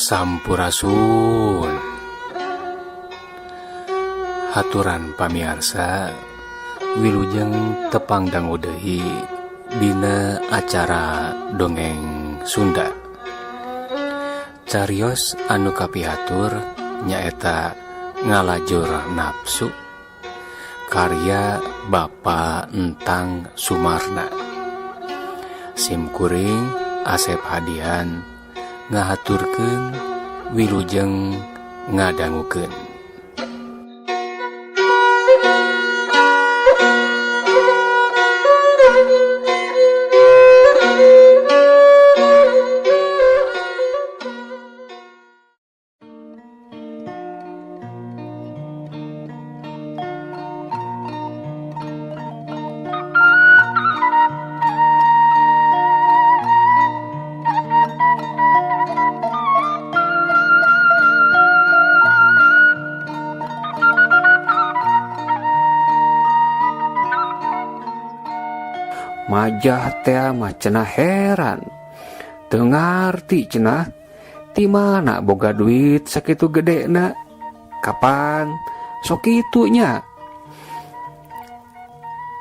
Sampurasun. Haturan pamiarsa wilujeng tepang dangu deui dina acara dongeng Sunda. Carios anu kapihatur nyaeta Ngalajur Nafsu karya Bapa Entang Sumarna. Simkuring Asep Hadian ngahaturkeun wilujeng ngadangukeun. Majah teh mah cenah heran, teu ngarti cenah ti mana boga duit sakitu gedena, kapan sok kitu nya.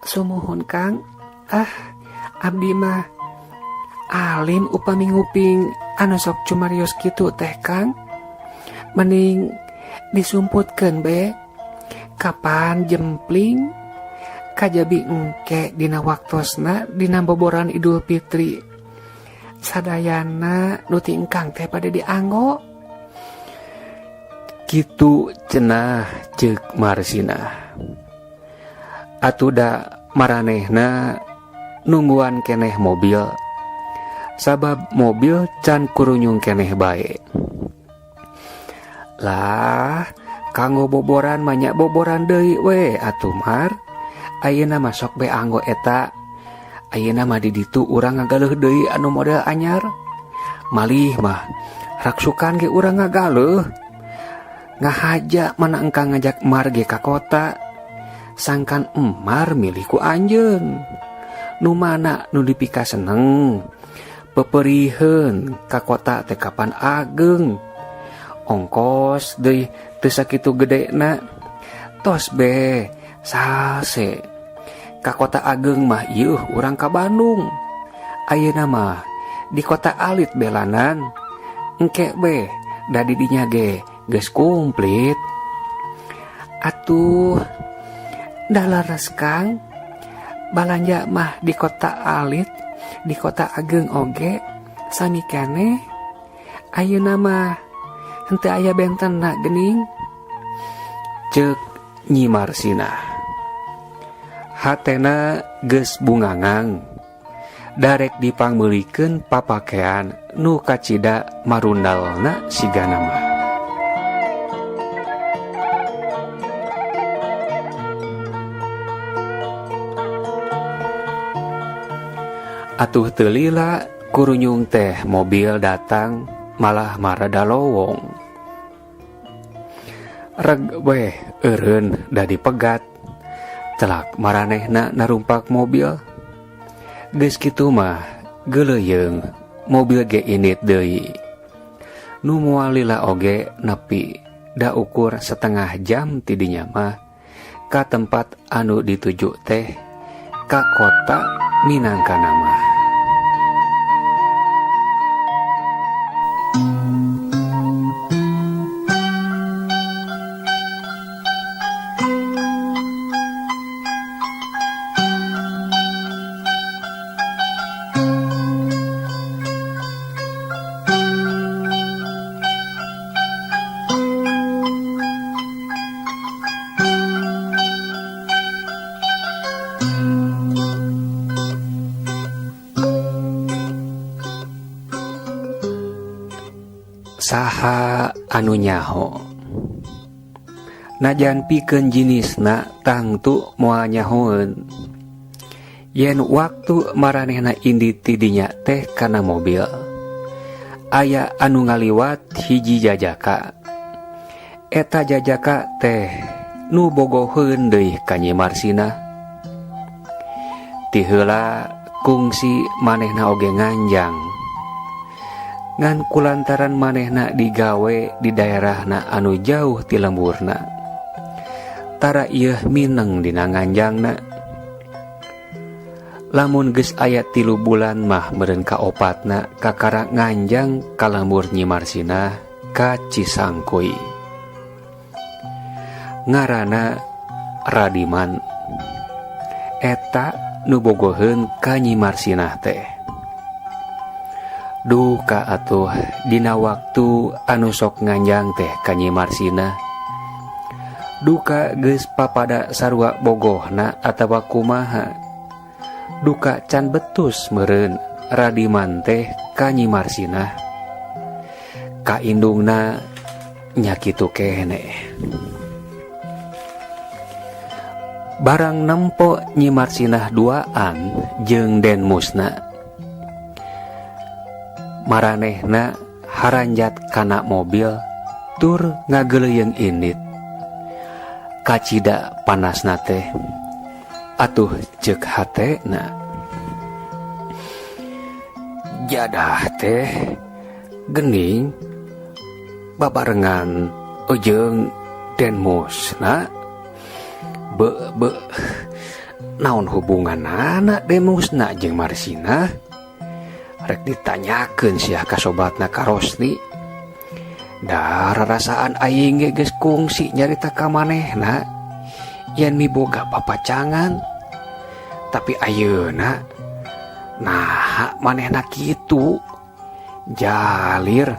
Sumuhun Kang, abdi mah alim upami nguping anu sok cumarios kitu teh Kang, mending disumputkeun be, kapan jempling kajabi engke dina waktosna dina boboran Idul Fitri sadayana nuti engkang teh pada dianggo Kitu cenah ceuk Marsina. Atuda maranehna nungguan keneh mobil, sabab mobil can kurunyung keneh bae. Lah kanggo boboran banyak boboran deui we atuh Mar. Ayeuna masok be anggo eta. Ayeuna mah di ditu urang ngagaleuh deui anu model anyar. Malih mah raksukan ge urang ngagaleuh. Ngahaja mana engkang ngajak Mar ge ka kota. Sangkan Mar milih ku anjeun. Nu mana nu dipika seneng. Peperieun ka kota teh kapan ageng. Ongkos deui teu sakitu gedena. Tos be sase ka kota ageng mah ieuh urang ka Bandung. Ayeuna mah di kota alit belanan. Engke be da di dinya ge geus komplit. Atuh da laras Kang, balanja mah di kota alit, di kota ageng oge sami keneh. Ayeuna mah henteu aya bentenna geuning, Ceuk Nyi Marsina. Hatena geus bungangang, darek dipangmeulikeun papakean nu kacida marundalna sigana mah. Atuh teu lila kurunyung teh mobil datang malah marada lowong. Reg weh eureun da dipegat. Celak maranehna narumpak mobil. Geus kitu mah geuleuyeung mobil ge init deui. Nu moal lila oge nepi da ukur setengah jam ti dinya mah ka tempat anu dituju teh ka kota minangkana mah. Saha anu nyaho najan pikeun jinisna tangtu moal nyahoeun. Yen waktu maranehna indit ti dinya teh kana mobil, aya anu ngaliwat hiji jajaka. Eta jajaka teh nu bogoheun deui ka Nyi Marsina. Ti heula kungsi manehna oge nganjang ngan kulantaran manehna digawe di daerahna anu jauh ti lemburna. Tara ieu mineng dina nganjangna. Lamun geus aya 3 bulan mah meureun kaopatna kakara nganjang ka lembur Nyi Marsina ka Cisangkuy. Ngaranna Radiman. Eta nu bogoheun ka Nyi Marsinah teh. Duka atuh dina waktu anu sok nganjang teh ka Nyi Marsina. Duka geus papada sarua bogohna atawa kumaha. Duka can betus meureun Radiman teh ka Nyi Marsinah. Kaindungna nya kitu keneh. Barang nempo Nyi Marsinah duaan jeung Den Musna. Maranehna haranjat kana mobil tur ngageleuyeng indit. Kacida panasna teh. Atuh ceuk hatena. Jadah teh geuning babarengan jeung Den Musna. Naon hubunganna Den Musna jeung Marsina? Rek ditanyakeun sia ka sobatna ka Rosni. Da rarasaan aing ge geus kungsi nyarita ka manehna yen miboga papacangan. Tapi ayeuna nah manehna kitu jalir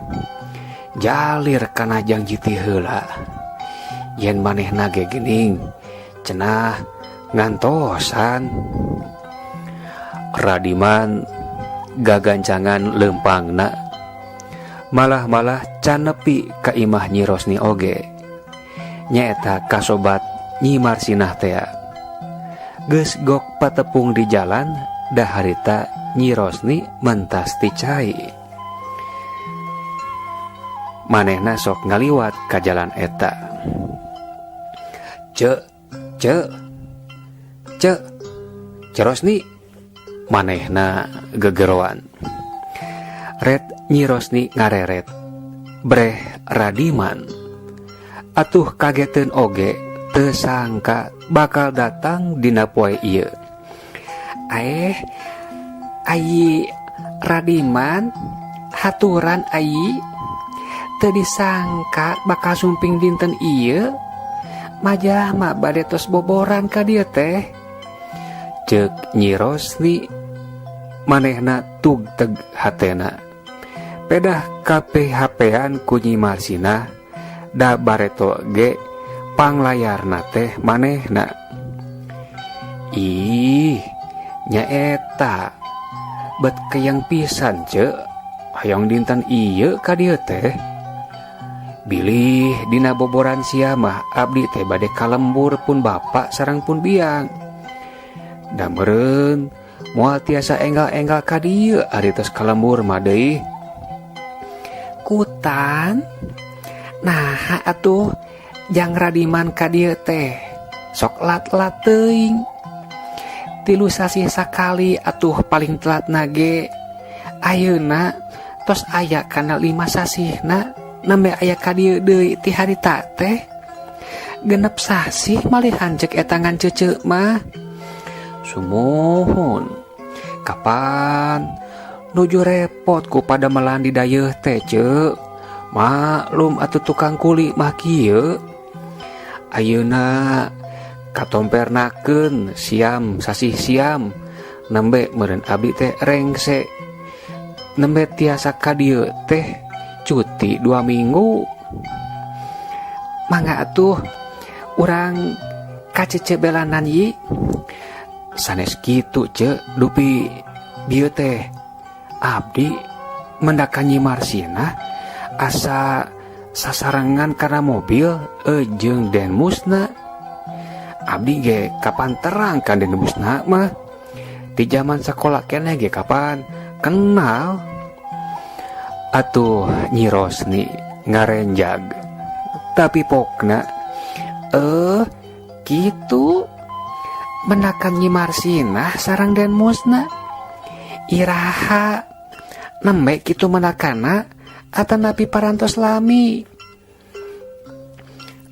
kana janji ti heula. Yen manehna ge geuning cenah ngantosan. Radiman gagancangan lempangna. Malah can nepi ka imah Nyi Rosni oge. Nyaeta kasobat Nyi Marsinah teh. Geus gok patepung di jalan da harita Nyi Rosni mentas ti cai. Manehna sok ngaliwat ka jalan eta. Cek Rosni, manehna gegeroan. Red Nyi Rosni ngareret, breh Radiman. Atuh kageteun oge teu sangka bakal datang dina poe ieu. Ayi Radiman, haturan ayi. Teu disangka bakal sumping dinten ieu. Majah mah bade tos boboran ka dieu teh. Ceuk Nyi Rosni. Manehna tugteg hatena. Pedah KPHP-an ku Nyi Marsinah da bareto ge panglayarna teh manehna. Ih, nyaeta bet keyang pisan ceuk. Hayang dinten ieu ka dieu teh. Bilih dina boboran sia mah abdi teh bade kalembur pun bapak sareng pun biang. Da meureun moal tiasa enggal-enggal ka dieu ari tos kalembur mah deui. Kutan. Nah atuh jang Radiman ka dieu teh. Sok lat-lat teuing. 3 sasi sakali atuh paling telatna ge. Ayeuna tos aya kana 5 sasihna. Nembe aya ka dieu deui ti harita teh. 6 sasih malihan cek eta ngan ceuceuk mah. Sumuhun. Kapan nuju repot ku pada melan di dayeuh teh ceuk. Maklum atuh tukang kuli mah kieu. Ayeuna katompernakeun siam sasih siam. Nembe meureun abdi teh rengse. Nembe tiasa ka dieu teh cuti 2 minggu. Mangga atuh urang kacecebelanan yi. Sanes kitu ceuk dupi dieu teh abdi mendakan Nyi Marsinah asa sasarengan karena mobil jeung Den Musna. Abdi ge kapan terang kan Den Musna mah. Di zaman sekolah keneh ge kapan kenal. Atuh Nyi Rosni ngarenjag. Tapi pokna kitu menakan Nyi Marsinah sareng Den Musna. Iraha nembe kitu menakana atanapi parantos lami.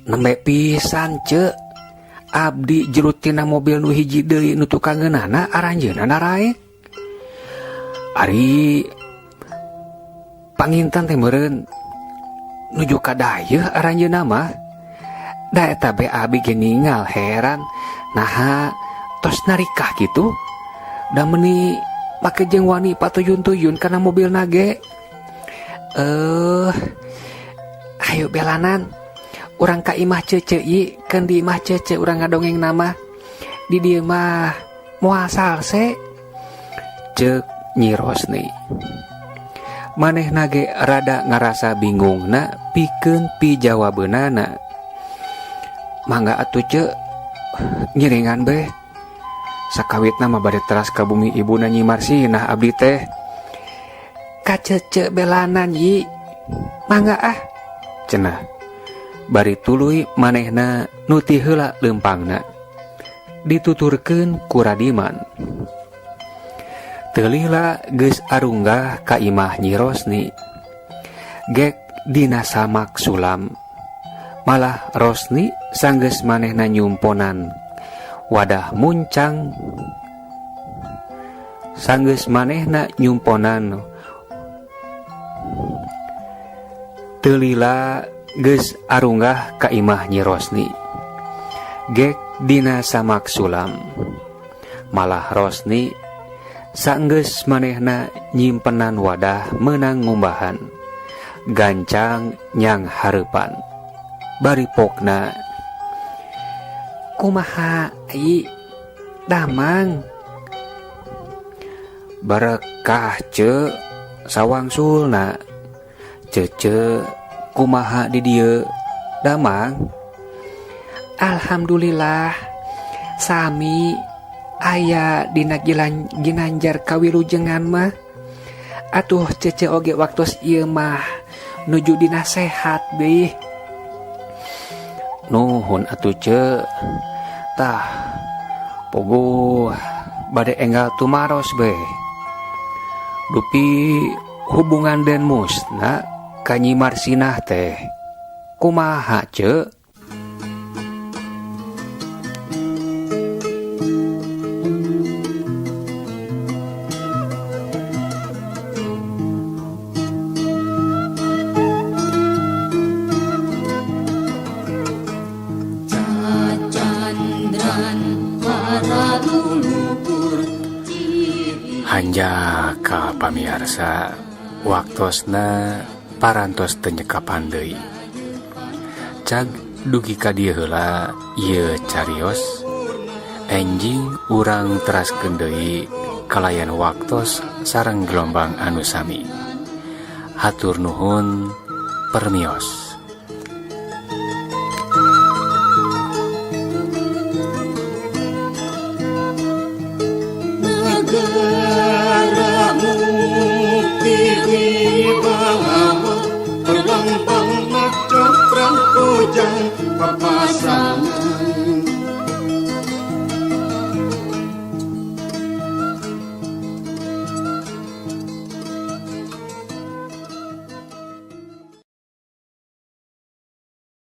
Nembe pisan ce, abdi jerut tina mobil nu hiji deui nu tukang ngeunana aranjeunna raek. Ari panginten teh meureun nuju ka dayeuh aranjeunna mah. Da eta be abi ge ningal heran naha tos narikah kitu. Da meuni make jeung wani patuyun-tuyun kana mobil nage. Ayo belanan. Urang ka imah cece ieu keun di imah cece urang ngadongeng nama. Di dieu mah moal salse. Ceuk Nyi Rosni. Manehna ge rada ngarasa bingungna pikeun pijawabeunana. Mangga atuh ceuk ngiringan beh. Sakawitna mah bade teras ka bumi ibuna Nyi Marsinah abdi teh. Ka cece belanan Yi. Mangga ah. Cenah. Bari tuluy manehna nu ti heula leumpangna. Dituturkeun ku Radiman. Teu lila geus arunggah ka imah Nyi Rosni. Gek dina samak sulam. Malah Rosni sanggeus manehna nyumponan wadah muncang. Sanggeus manehna nyumponan teu lila geus arunggah ka imah Nyi Rosni. Gek dina samak sulam. Malah Rosni sanggeus manehna nyimpenan wadah meunang ngumbahan. Gancang nyang hareupan. Bari pokna. Kumaha Yi? Damang. Barekah ceuk sawangsulna. Cece kumaha di dieu? Damang. Alhamdulillah. Sami aya dina ginanjar kawilujengan mah. Atuh cece oge waktos ieu mah nuju dina sehat deui. Nuhun atuh ceuk. Tah pogo bade enggal tumaros beh. Dupi hubungan den musna ka Nyi Marsinah teh kumaha ceuk? Hanjaka pamiarsa, waktosna parantos teu nyekapan deui. Cag dugi ka dieu heula ieu carios. Enjing urang teraskeun deui kalayan waktos sareng gelombang anu sami. Hatur nuhun, permios.